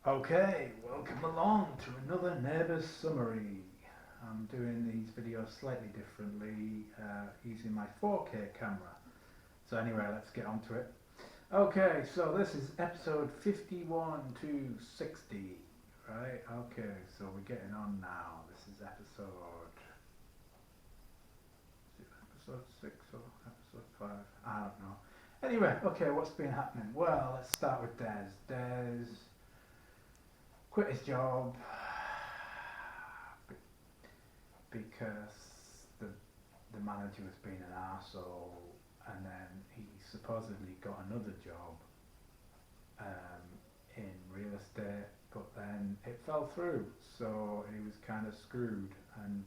Okay, welcome along to another Neighbours summary. I'm doing these videos slightly differently using my 4K camera. So anyway, let's get on to it. Okay, so this is episode 51 to 60, right? Okay, so we're getting on now. This is episode 6 or episode 5? I don't know. Anyway, okay, what's been happening? Well, let's start with Des. Des quit his job because the manager was being an arsehole, and then he supposedly got another job um, in real estate, but then it fell through, so he was kind of screwed. And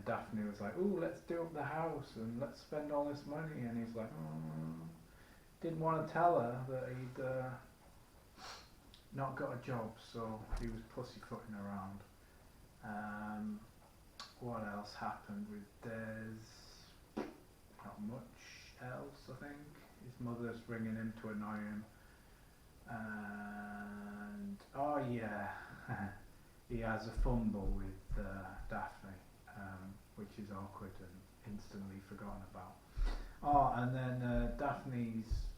Daphne was like, "Ooh, let's do up the house and let's spend all this money," and he's like, didn't want to tell her that he'd not got a job, so he was pussyfooting around. Um, what else happened with Des? Not much else, I think. His mother's ringing him to annoy him. And, oh yeah, he has a fumble with Daphne, which is awkward and instantly forgotten about. Oh, and then Daphne's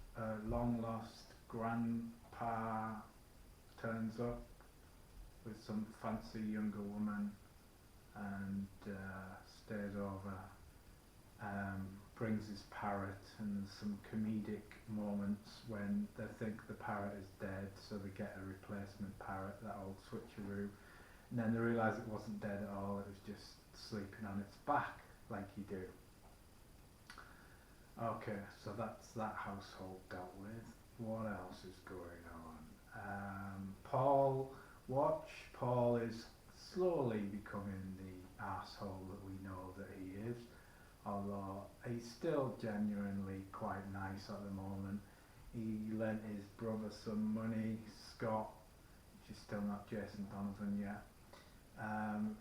long lost grandpa turns up with some fancy younger woman and stays over, brings his parrot, and some comedic moments when they think the parrot is dead, so they get a replacement parrot, that old switcheroo, and then they realise it wasn't dead at all, it was just sleeping on its back, like you do. Okay, so that's that household dealt with. What else is going on? Paul is slowly becoming the asshole that we know that he is, although he's still genuinely quite nice at the moment. He lent his brother some money, Scott, which is still not Jason Donovan yet.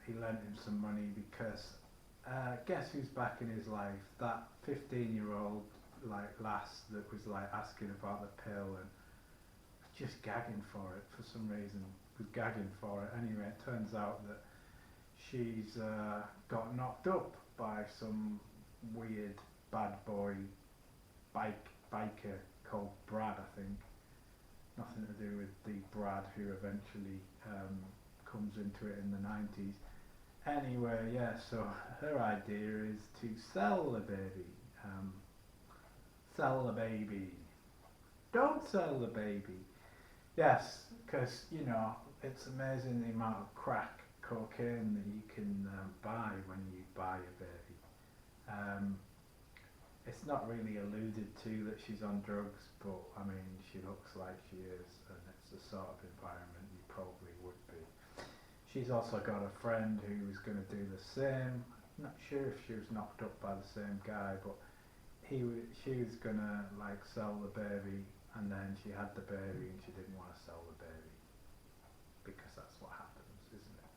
He lent him some money because guess who's back in his life? That 15-year-old like lass that was like asking about the pill and just gagging for it for some reason. Was gagging for it. Anyway, it turns out that she's got knocked up by some weird bad boy biker called Brad, I think. Nothing to do with the Brad who eventually comes into it in the 90s. Anyway, yeah, so her idea is to sell the baby. Um, Sell the baby. Don't sell the baby. Yes, because, it's amazing the amount of crack cocaine that you can buy when you buy a baby. Um, it's not really alluded to that she's on drugs, but I mean, she looks like she is, and it's the sort of environment you probably would be. She's also got a friend who was going to do the same. I'm not sure if she was knocked up by the same guy, but she was going to like sell the baby, and then she had the baby and she didn't want to sell the baby because that's what happens, isn't it?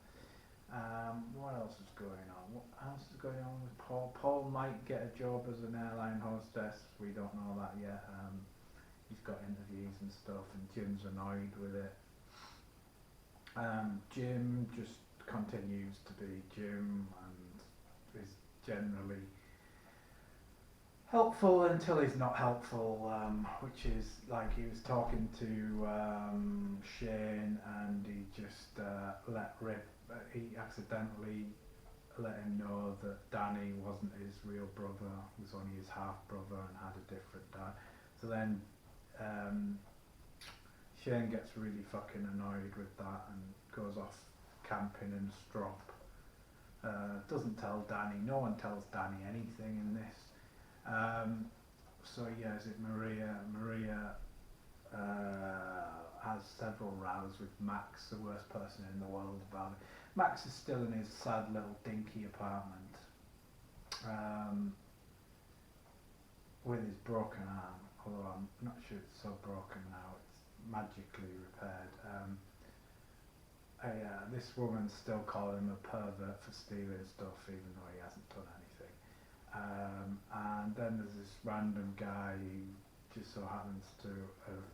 What else is going on? What else is going on with Paul? Paul might get a job as an airline hostess. We don't know that yet. He's got interviews and stuff, and Jim's annoyed with it. Jim just continues to be Jim and is generally helpful until he's not helpful, which is like he was talking to Shane and he just let rip. He accidentally let him know that Danny wasn't his real brother, was only his half brother and had a different dad. So then Shane gets really fucking annoyed with that and goes off camping in Strop. Doesn't tell Danny, no one tells Danny anything in this. So yeah, is it Maria? Maria has several rows with Max, the worst person in the world, about it. Max is still in his sad little dinky apartment with his broken arm, although I'm not sure it's so broken now, it's magically repaired. This woman's still calling him a pervert for stealing stuff even though he hasn't done anything. And then there's this random guy who just so happens to have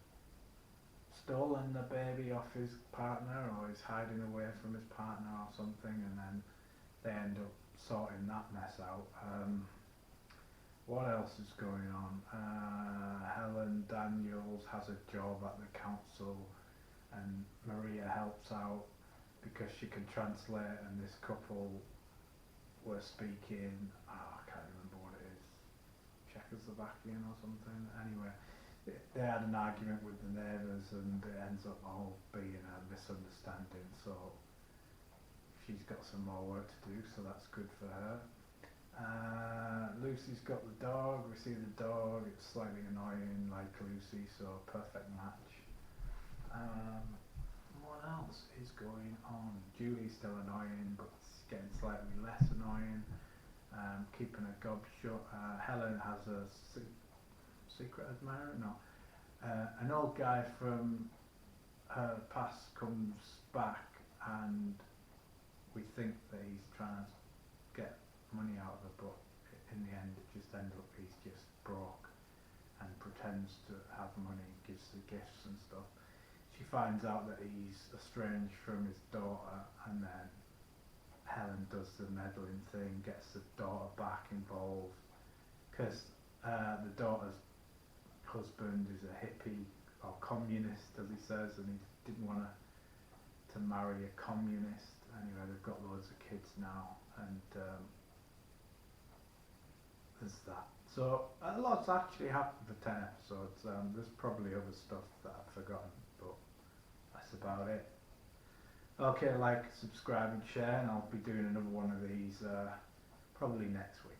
stolen the baby off his partner, or he's hiding away from his partner or something, and then they end up sorting that mess out. What else is going on? Helen Daniels has a job at the council, and Maria helps out because she can translate, and this couple were speaking, I can't remember what it is, Czechoslovakian or something. Anyway, they had an argument with the neighbours, and it ends up all being a misunderstanding, so she's got some more work to do, so that's good for her. Lucy's got the dog. We see the dog, it's slightly annoying like Lucy, so perfect match. What else is going on? Julie's still annoying, but it's getting slightly less annoying. Keeping her gob shut. Helen has a secret admirer? No. An old guy from her past comes back, and we think that he's trying to get money out of her, but in the end it just ends up he's just broke and pretends to have money, gives the gifts and stuff. She finds out that he's estranged from his daughter, and then Helen does the meddling thing, gets the daughter back involved, because the daughter's husband is a hippie or communist, as he says, and he didn't want to marry a communist. Anyway, they've got loads of kids now, and there's that. So a lot's actually happened for 10 episodes. There's probably other stuff that I've forgotten, but that's about it. Okay, like, subscribe and share, and I'll be doing another one of these probably next week.